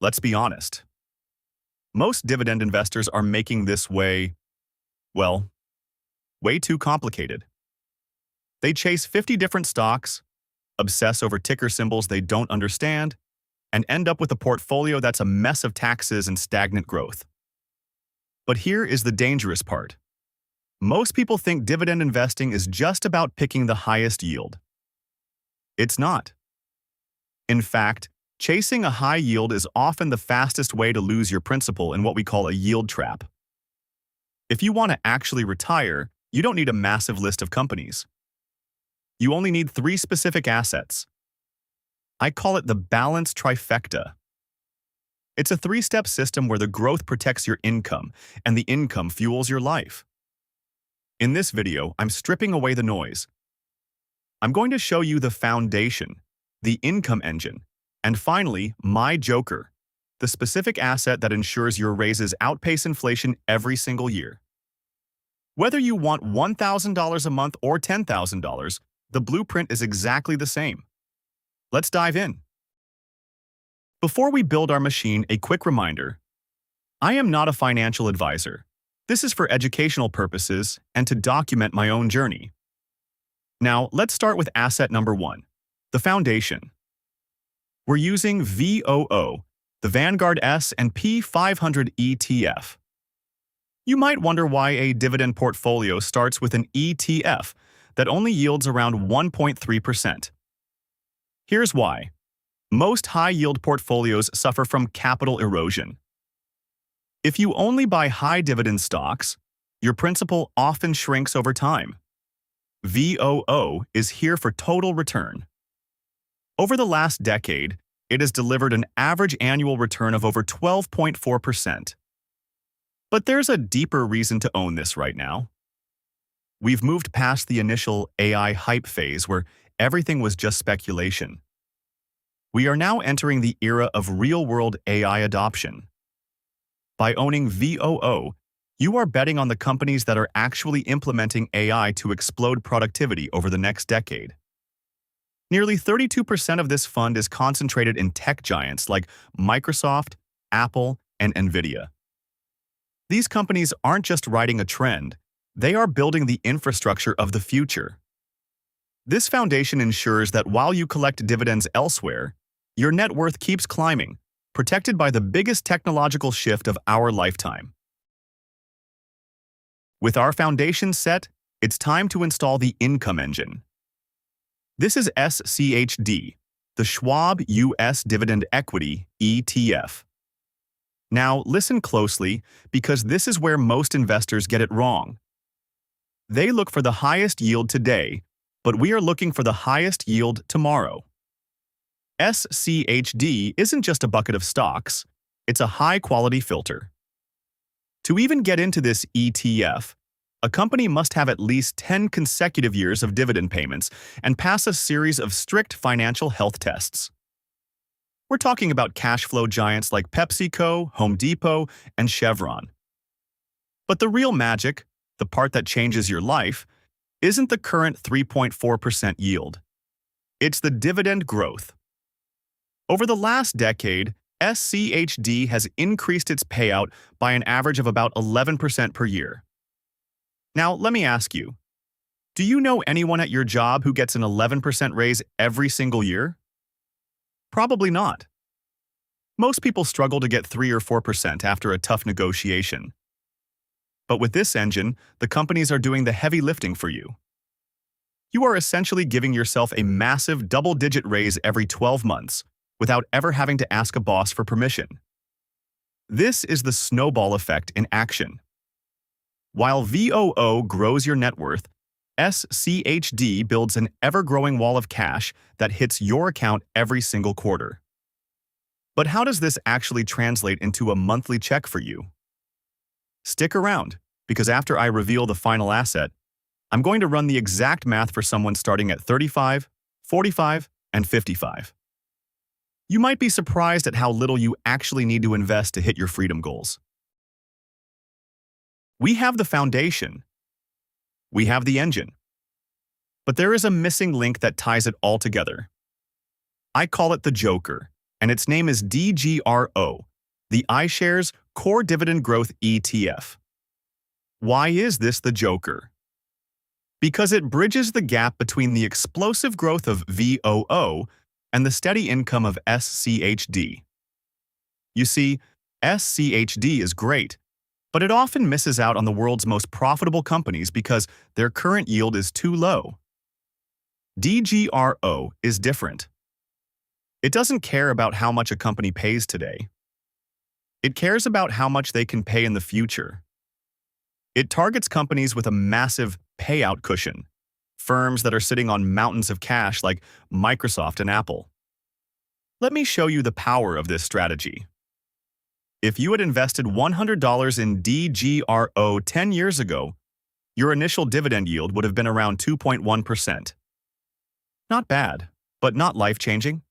Let's be honest. Most dividend investors are making this well, way too complicated. They chase 50 different stocks, obsess over ticker symbols they don't understand, and end up with a portfolio that's a mess of taxes and stagnant growth. But here is the dangerous part. Most people think dividend investing is just about picking the highest yield. It's not. In fact, chasing a high yield is often the fastest way to lose your principal in what we call a yield trap. If you want to actually retire, you don't need a massive list of companies. You only need 3 specific assets. I call it the Balanced Trifecta. It's a 3-step system where the growth protects your income and the income fuels your life. In this video, I'm stripping away the noise. I'm going to show you the foundation, the income engine, and finally, my joker, the specific asset that ensures your raises outpace inflation every single year. Whether you want $1,000 a month or $10,000, the blueprint is exactly the same. Let's dive in. Before we build our machine, a quick reminder. I am not a financial advisor. This is for educational purposes and to document my own journey. Now, let's start with asset number 1, the foundation. We're using VOO, the Vanguard S&P 500 ETF. You might wonder why a dividend portfolio starts with an ETF that only yields around 1.3%. Here's why. Most high-yield portfolios suffer from capital erosion. If you only buy high-dividend stocks, your principal often shrinks over time. VOO is here for total return. Over the last decade, it has delivered an average annual return of over 12.4%. But there's a deeper reason to own this right now. We've moved past the initial AI hype phase where everything was just speculation. We are now entering the era of real-world AI adoption. By owning VOO, you are betting on the companies that are actually implementing AI to explode productivity over the next decade. Nearly 32% of this fund is concentrated in tech giants like Microsoft, Apple, and Nvidia. These companies aren't just riding a trend, they are building the infrastructure of the future. This foundation ensures that while you collect dividends elsewhere, your net worth keeps climbing, protected by the biggest technological shift of our lifetime. With our foundation set, it's time to install the income engine. This is SCHD, the Schwab U.S. Dividend Equity ETF. Now, listen closely, because this is where most investors get it wrong. They look for the highest yield today, but we are looking for the highest yield tomorrow. SCHD isn't just a bucket of stocks, it's a high-quality filter. To even get into this ETF, a company must have at least 10 consecutive years of dividend payments and pass a series of strict financial health tests. We're talking about cash flow giants like PepsiCo, Home Depot, and Chevron. But the real magic, the part that changes your life, isn't the current 3.4% yield. It's the dividend growth. Over the last decade, SCHD has increased its payout by an average of about 11% per year. Now, let me ask you, do you know anyone at your job who gets an 11% raise every single year? Probably not. Most people struggle to get 3 or 4% after a tough negotiation. But with this engine, the companies are doing the heavy lifting for you. You are essentially giving yourself a massive double-digit raise every 12 months without ever having to ask a boss for permission. This is the snowball effect in action. While VOO grows your net worth, SCHD builds an ever-growing wall of cash that hits your account every single quarter. But how does this actually translate into a monthly check for you? Stick around, because after I reveal the final asset, I'm going to run the exact math for someone starting at 35, 45, and 55. You might be surprised at how little you actually need to invest to hit your freedom goals. We have the foundation. We have the engine. But there is a missing link that ties it all together. I call it the joker, and its name is DGRO, the iShares Core Dividend Growth ETF. Why is this the joker? Because it bridges the gap between the explosive growth of VOO and the steady income of SCHD. You see, SCHD is great, but it often misses out on the world's most profitable companies because their current yield is too low. DGRO is different. It doesn't care about how much a company pays today. It cares about how much they can pay in the future. It targets companies with a massive payout cushion, firms that are sitting on mountains of cash like Microsoft and Apple. Let me show you the power of this strategy. If you had invested $100 in DGRO 10 years ago, your initial dividend yield would have been around 2.1%. Not bad, but not life-changing.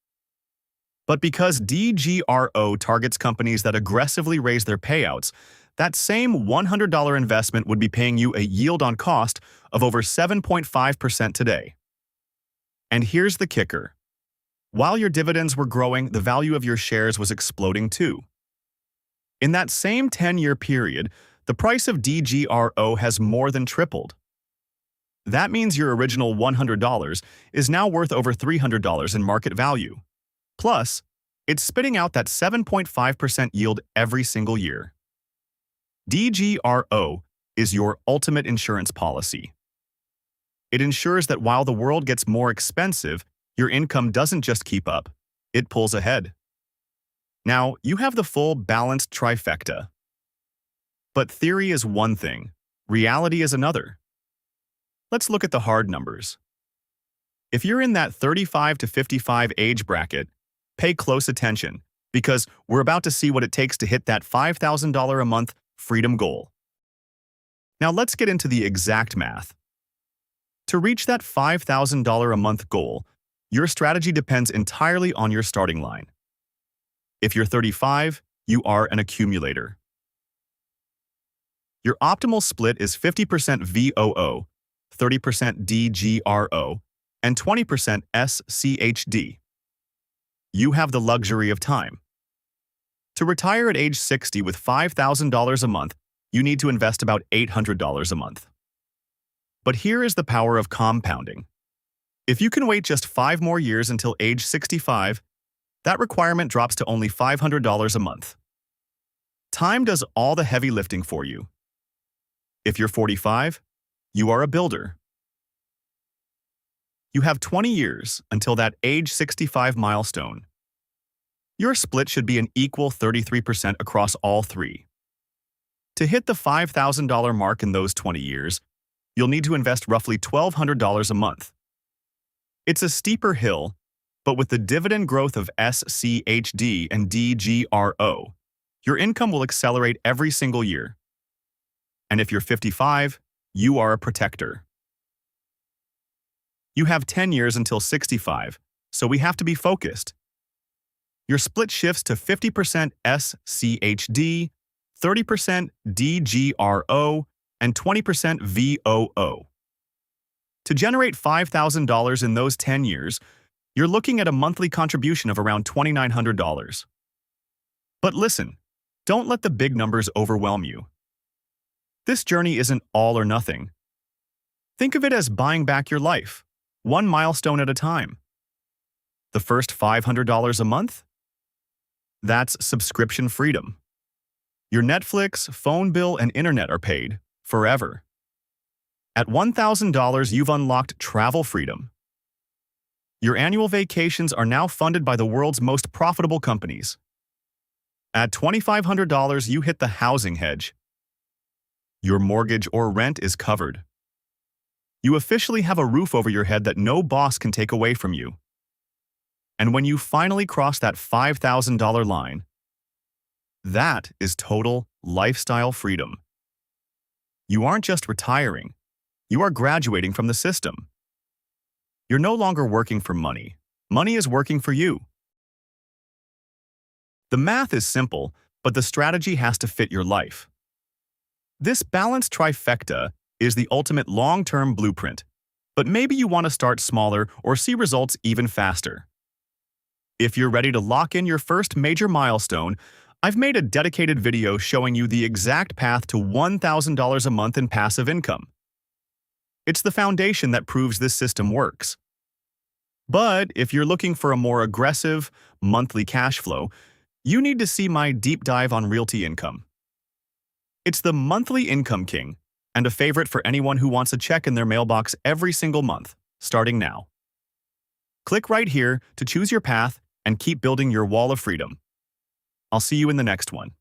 But because DGRO targets companies that aggressively raise their payouts, that same $100 investment would be paying you a yield on cost of over 7.5% today. And here's the kicker. While your dividends were growing, the value of your shares was exploding too. In that same 10-year period, the price of DGRO has more than tripled. That means your original $100 is now worth over $300 in market value. Plus, it's spitting out that 7.5% yield every single year. DGRO is your ultimate insurance policy. It ensures that while the world gets more expensive, your income doesn't just keep up, it pulls ahead. Now, you have the full balanced trifecta. But theory is one thing, reality is another. Let's look at the hard numbers. If you're in that 35 to 55 age bracket, pay close attention, because we're about to see what it takes to hit that $5,000 a month freedom goal. Now let's get into the exact math. To reach that $5,000 a month goal, your strategy depends entirely on your starting line. If you're 35, you are an accumulator. Your optimal split is 50% VOO, 30% DGRO, and 20% SCHD. You have the luxury of time. To retire at age 60 with $5,000 a month, you need to invest about $800 a month. But here is the power of compounding. If you can wait just 5 more years until age 65, that requirement drops to only $500 a month. Time does all the heavy lifting for you. If you're 45, you are a builder. You have 20 years until that age 65 milestone. Your split should be an equal 33% across all three. To hit the $5,000 mark in those 20 years, you'll need to invest roughly $1,200 a month. It's a steeper hill, but with the dividend growth of SCHD and DGRO, your income will accelerate every single year. And if you're 55, you are a protector. You have 10 years until 65, so we have to be focused. Your split shifts to 50% SCHD, 30% DGRO, and 20% VOO. To generate $5,000 in those 10 years, you're looking at a monthly contribution of around $2,900. But listen, don't let the big numbers overwhelm you. This journey isn't all or nothing. Think of it as buying back your life, one milestone at a time. The first $500 a month? That's subscription freedom. Your Netflix, phone bill, and internet are paid forever. At $1,000, you've unlocked travel freedom. Your annual vacations are now funded by the world's most profitable companies. At $2,500, you hit the housing hedge. Your mortgage or rent is covered. You officially have a roof over your head that no boss can take away from you. And when you finally cross that $5,000 line, that is total lifestyle freedom. You aren't just retiring, you are graduating from the system. You're no longer working for money. Money is working for you. The math is simple, but the strategy has to fit your life. This balanced trifecta is the ultimate long-term blueprint, but maybe you want to start smaller or see results even faster. If you're ready to lock in your first major milestone, I've made a dedicated video showing you the exact path to $1,000 a month in passive income. It's the foundation that proves this system works. But if you're looking for a more aggressive, monthly cash flow, you need to see my deep dive on realty income. It's the monthly income king, and a favorite for anyone who wants a check in their mailbox every single month, starting now. Click right here to choose your path and keep building your wall of freedom. I'll see you in the next one.